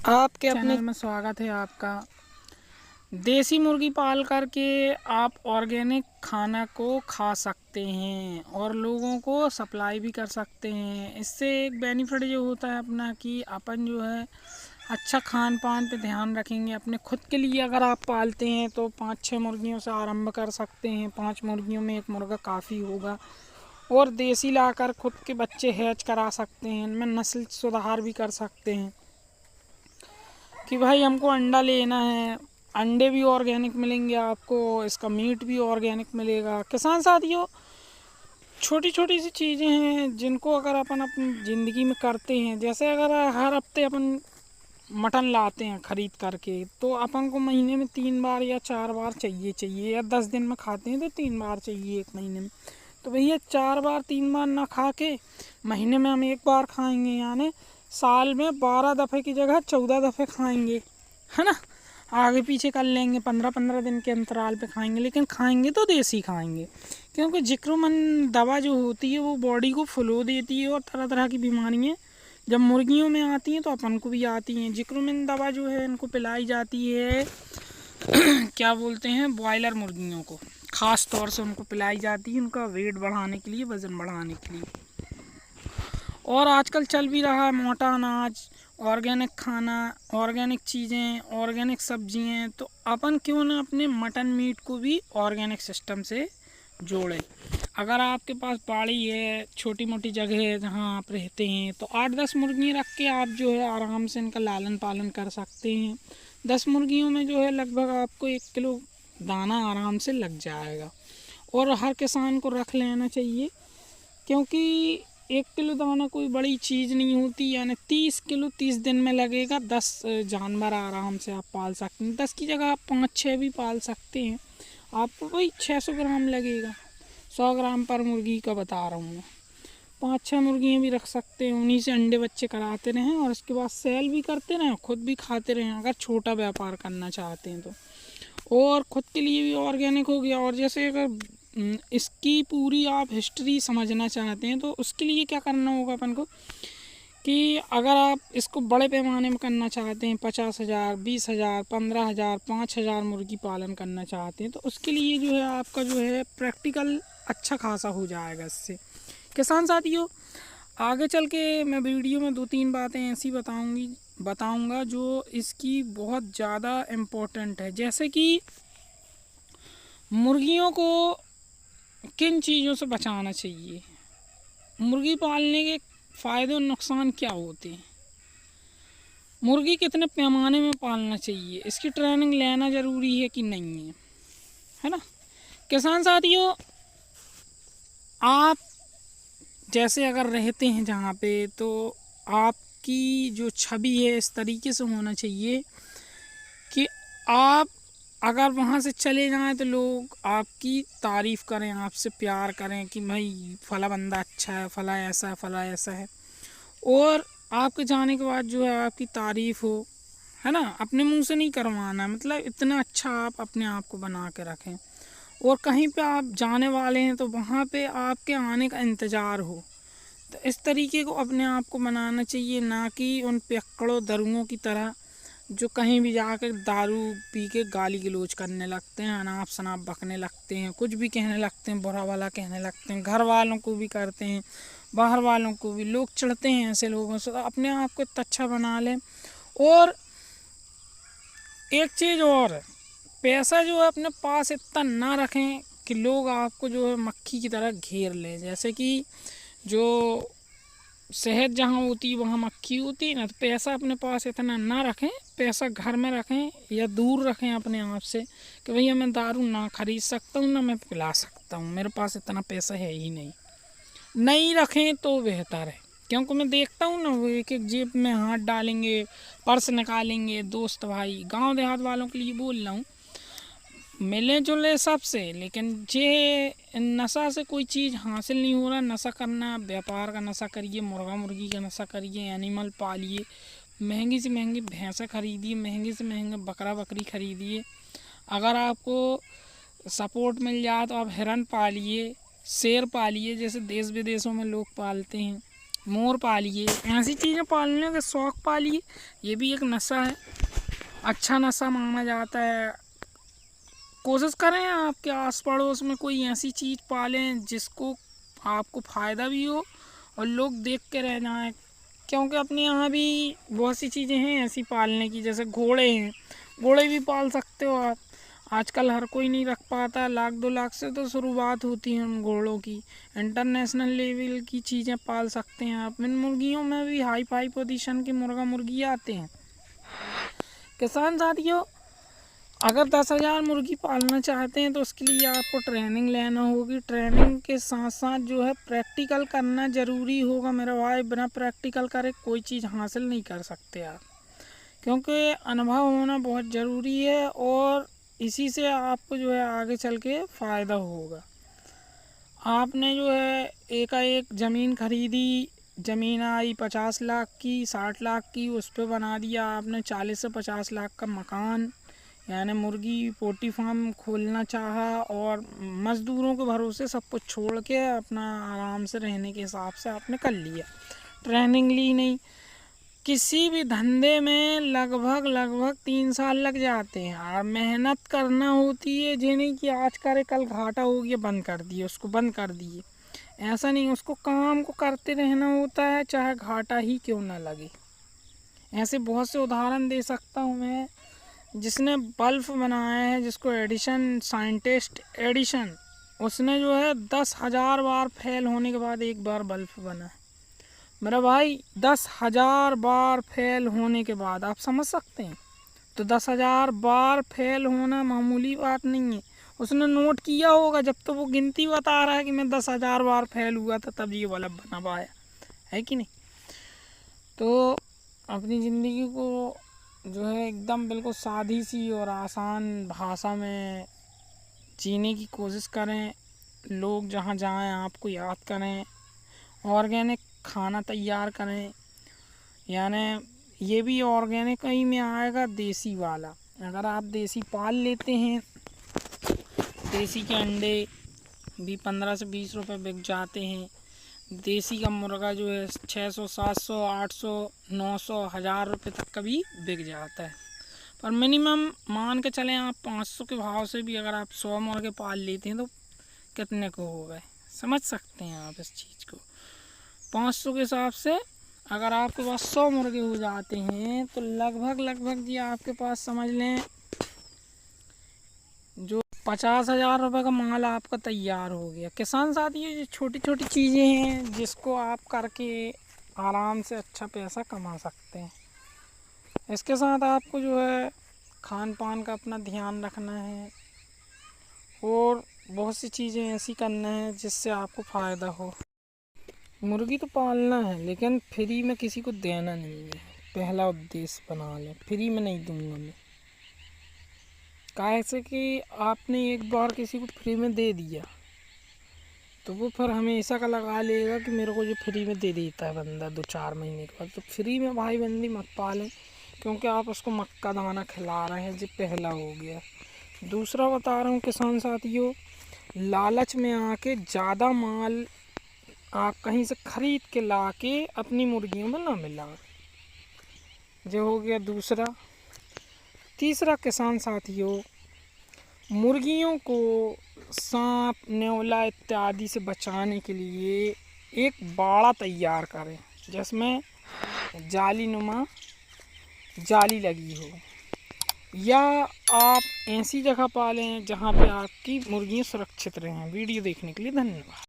आपके अपने चैनल में स्वागत है आपका। देसी मुर्गी पाल करके आप ऑर्गेनिक खाना को खा सकते हैं और लोगों को सप्लाई भी कर सकते हैं। इससे एक बेनिफिट जो होता है अपना कि अपन जो है अच्छा खान पान पे ध्यान रखेंगे। अपने खुद के लिए अगर आप पालते हैं तो 5-6 मुर्गियों से आरंभ कर सकते हैं। 5 मुर्गियों में एक मुर्गा काफ़ी होगा और देसी लाकर खुद के बच्चे हैच करा सकते हैं। इनमें नस्ल सुधार भी कर सकते हैं कि भाई हमको अंडा लेना है, अंडे भी ऑर्गेनिक मिलेंगे आपको, इसका मीट भी ऑर्गेनिक मिलेगा। किसान साथियों, छोटी छोटी सी चीज़ें हैं जिनको अगर अपन अपनी ज़िंदगी में करते हैं, जैसे अगर हर हफ्ते अपन मटन लाते हैं ख़रीद करके, तो अपन को महीने में 3 बार या 4 बार चाहिए या 10 दिन में खाते हैं तो 3 बार चाहिए एक महीने में। तो भैया 4 बार 3 बार ना खा के महीने में हम 1 बार खाएंगे, यानी साल में 12 दफ़े की जगह 14 दफ़े खाएंगे, है ना। आगे पीछे कर लेंगे, 15-15 दिन के अंतराल पे खाएंगे, लेकिन खाएंगे तो देसी खाएंगे, क्योंकि जिक्रोमन दवा जो होती है वो बॉडी को फ्लो देती है और तरह तरह की बीमारियाँ जब मुर्गियों में आती हैं तो अपन को भी आती हैं। जिक्रोमन दवा जो है इनको पिलाई जाती है क्या बोलते हैं, बॉयलर मुर्गियों को ख़ास तौर से उनको पिलाई जाती है, उनका वेट बढ़ाने के लिए, वज़न बढ़ाने के लिए। और आजकल चल भी रहा है मोटा अनाज, ऑर्गेनिक खाना, ऑर्गेनिक चीज़ें, ऑर्गेनिक सब्जियां, तो अपन क्यों ना अपने मटन मीट को भी ऑर्गेनिक सिस्टम से जोड़ें। अगर आपके पास बाड़ी है, छोटी मोटी जगह है जहां आप रहते हैं, तो 8-10 मुर्गियाँ रख के आप जो है आराम से इनका लालन पालन कर सकते हैं। 10 मुर्गियों में जो है लगभग आपको 1 किलो दाना आराम से लग जाएगा। और हर किसान को रख लेना चाहिए, क्योंकि 1 किलो दाना कोई बड़ी चीज़ नहीं होती, यानी 30 किलो 30 दिन में लगेगा। 10 जानवर आराम से आप पाल सकते हैं। 10 की जगह आप 5-6 भी पाल सकते हैं, आपको वही 600 ग्राम लगेगा। 100 ग्राम पर मुर्गी का बता रहा हूँ मैं। 5-6 मुर्गियाँ भी रख सकते हैं, उन्हीं से अंडे बच्चे कराते रहें और उसके बाद सेल भी करते रहें, खुद भी खाते रहें अगर छोटा व्यापार करना चाहते हैं तो। और ख़ुद के लिए भी ऑर्गेनिक हो गया। और जैसे अगर इसकी पूरी आप हिस्ट्री समझना चाहते हैं तो उसके लिए क्या करना होगा अपन को, कि अगर आप इसको बड़े पैमाने में करना चाहते हैं, 50,000, 20,000, 15,000, 5,000 मुर्गी पालन करना चाहते हैं, तो उसके लिए जो है आपका जो है प्रैक्टिकल अच्छा खासा हो जाएगा इससे। किसान साथियों, आगे चल के मैं वीडियो में 2-3 बातें ऐसी बताऊंगा जो इसकी बहुत ज़्यादा इम्पोर्टेंट है, जैसे कि मुर्गियों को किन चीज़ों से बचाना चाहिए, मुर्गी पालने के फ़ायदे और नुकसान क्या होते हैं, मुर्गी कितने पैमाने में पालना चाहिए, इसकी ट्रेनिंग लेना ज़रूरी है कि नहीं है ना। किसान साथियों, आप जैसे अगर रहते हैं जहाँ पे, तो आपकी जो छवि है इस तरीके से होना चाहिए कि आप अगर वहाँ से चले जाएं तो लोग आपकी तारीफ़ करें, आपसे प्यार करें कि भाई फला बंदा अच्छा है, फला ऐसा है। और आपके जाने के बाद जो है आपकी तारीफ़ हो, है ना। अपने मुंह से नहीं करवाना, मतलब इतना अच्छा आप अपने आप को बना के रखें। और कहीं पे आप जाने वाले हैं तो वहाँ पे आपके आने का इंतज़ार हो, तो इस तरीके को अपने आप को बनाना चाहिए, ना कि उन पियक्कड़ों दरुओं की तरह जो कहीं भी जाकर दारू पी के गाली गलौज करने लगते हैं, अनाप शनाप बकने लगते हैं, कुछ भी कहने लगते हैं, बुरा भला कहने लगते हैं, घर वालों को भी करते हैं, बाहर वालों को भी लोग चिढ़ते हैं ऐसे लोगों से। तो अपने आप को इतना अच्छा बना लें। और एक चीज़ और, पैसा जो है अपने पास इतना ना रखें कि लोग आपको जो है मक्खी की तरह घेर लें। जैसे कि जो शहद जहाँ होती है वहाँ मक्खी होती है ना, तो पैसा अपने पास इतना ना रखें, पैसा घर में रखें या दूर रखें अपने आप से, कि भैया मैं दारू ना खरीद सकता हूँ, ना मैं पिला सकता हूँ, मेरे पास इतना पैसा है ही नहीं रखें तो बेहतर है। क्योंकि मैं देखता हूँ ना, वो एक एक जेब में हाथ डालेंगे, पर्स निकालेंगे। दोस्त भाई, गांव देहात वालों के लिए बोल रहा हूँ, मिले जुले सबसे, लेकिन जे नशा से कोई चीज़ हासिल नहीं हो रहा, नशा करना, व्यापार का नशा करिए, मुर्गा मुर्गी का नशा करिए, एनिमल पालिए, महंगी से महंगी भैंसें खरीदिए, महंगे से महंगे बकरा बकरी खरीदिए। अगर आपको सपोर्ट मिल जाए तो आप हिरन पालिए, शेर पालिए, जैसे देश विदेशों में लोग पालते हैं, मोर पालिए, ऐसी चीज़ें पालने के शौक़ पालिए। ये भी एक नशा है, अच्छा नशा माना जाता है। कोशिश करें आपके आस पड़ोस में कोई ऐसी चीज़ पालें जिसको आपको फ़ायदा भी हो और लोग देख के रह जाएं, क्योंकि अपने यहाँ भी बहुत सी चीज़ें हैं ऐसी पालने की। जैसे घोड़े हैं, घोड़े भी पाल सकते हो आप। आजकल हर कोई नहीं रख पाता, 1-2 लाख से तो शुरुआत होती है उन घोड़ों की। इंटरनेशनल लेवल की चीज़ें पाल सकते हैं आप। इन मुर्गियों में भी हाई फाई पोजीशन के मुर्गा मुर्गी आते हैं। किसान साथियों, अगर 10,000 मुर्गी पालना चाहते हैं तो उसके लिए आपको ट्रेनिंग लेना होगी। ट्रेनिंग के साथ साथ जो है प्रैक्टिकल करना ज़रूरी होगा मेरा भाई। बिना प्रैक्टिकल करे कोई चीज़ हासिल नहीं कर सकते आप, क्योंकि अनुभव होना बहुत ज़रूरी है और इसी से आपको जो है आगे चल के फ़ायदा होगा। आपने जो है एकाएक ज़मीन खरीदी, ज़मीन आई 50 लाख की, 60 लाख की, उस पर बना दिया आपने 40 से 50 लाख का मकान, यानी मुर्गी पोल्ट्री फार्म खोलना चाहा और मज़दूरों के भरोसे सब कुछ छोड़ के अपना आराम से रहने के हिसाब से आपने कर लिया, ट्रेनिंग ली नहीं। किसी भी धंधे में लगभग 3 साल लग जाते हैं और मेहनत करना होती है। ये नहीं कि आज करे कल घाटा हो गया बंद कर दिए, उसको बंद कर दिए, ऐसा नहीं। उसको काम को करते रहना होता है, चाहे घाटा ही क्यों ना लगे। ऐसे बहुत से उदाहरण दे सकता हूँ मैं। जिसने बल्ब बनाया है, जिसको एडिशन, साइंटिस्ट एडिशन, उसने जो है 10,000 बार फेल होने के बाद एक बार बल्ब बना है मेरा भाई। 10,000 बार फेल होने के बाद, आप समझ सकते हैं। तो 10,000 बार फेल होना मामूली बात नहीं है। उसने नोट किया होगा, जब तो वो गिनती बता रहा है कि मैं 10,000 बार फेल हुआ था तब ये बल्ब बना पाया, है कि नहीं। तो अपनी ज़िंदगी को जो है एकदम बिल्कुल सादी सी और आसान भाषा में जीने की कोशिश करें। लोग जहाँ जाएं आपको याद करें, ऑर्गेनिक खाना तैयार करें, यानी ये भी ऑर्गेनिक ही में आएगा, देसी वाला। अगर आप देसी पाल लेते हैं, देसी के अंडे भी 15 से 20 रुपए बिक जाते हैं। देसी का मुर्गा जो है 600, 700, 800, 900, 1000 रुपये तक का भी बिक जाता है। पर मिनिमम मान के चलें आप 500 के भाव से भी अगर आप 100 मुर्गे पाल लेते हैं तो कितने को हो गए, समझ सकते हैं आप इस चीज़ को। 500 के हिसाब से अगर आपके पास 100 मुर्गे हो जाते हैं तो लगभग जी आपके पास समझ लें जो 50,000 रुपये का माल आपका तैयार हो गया। किसान साथियों, ये छोटी छोटी चीज़ें हैं जिसको आप करके आराम से अच्छा पैसा कमा सकते हैं। इसके साथ आपको जो है खान पान का अपना ध्यान रखना है और बहुत सी चीज़ें ऐसी करना है जिससे आपको फ़ायदा हो। मुर्गी तो पालना है लेकिन फ्री में किसी को देना नहीं है, पहला उद्देश्य बना लें। फ्री में नहीं दूंगा मैं, कैसे कि आपने एक बार किसी को फ्री में दे दिया तो वो फिर हमेशा का लगा लेगा कि मेरे को जो फ्री में दे देता है बंदा 2-4 महीने के बाद। तो फ्री में भाई बंदी मत पालें, क्योंकि आप उसको मक्का दाना खिला रहे हैं। जो पहला हो गया। दूसरा बता रहा हूँ किसान साथियों, लालच में आके ज़्यादा माल आप कहीं से ख़रीद के ला के अपनी मुर्गियों में ना मिला, जो हो गया दूसरा। तीसरा किसान साथियों, मुर्गियों को सांप, नेवला इत्यादि से बचाने के लिए एक बाड़ा तैयार करें जिसमें जाली नुमा जाली लगी हो, या आप ऐसी जगह पालें जहां पे आपकी मुर्गियां सुरक्षित रहें। वीडियो देखने के लिए धन्यवाद।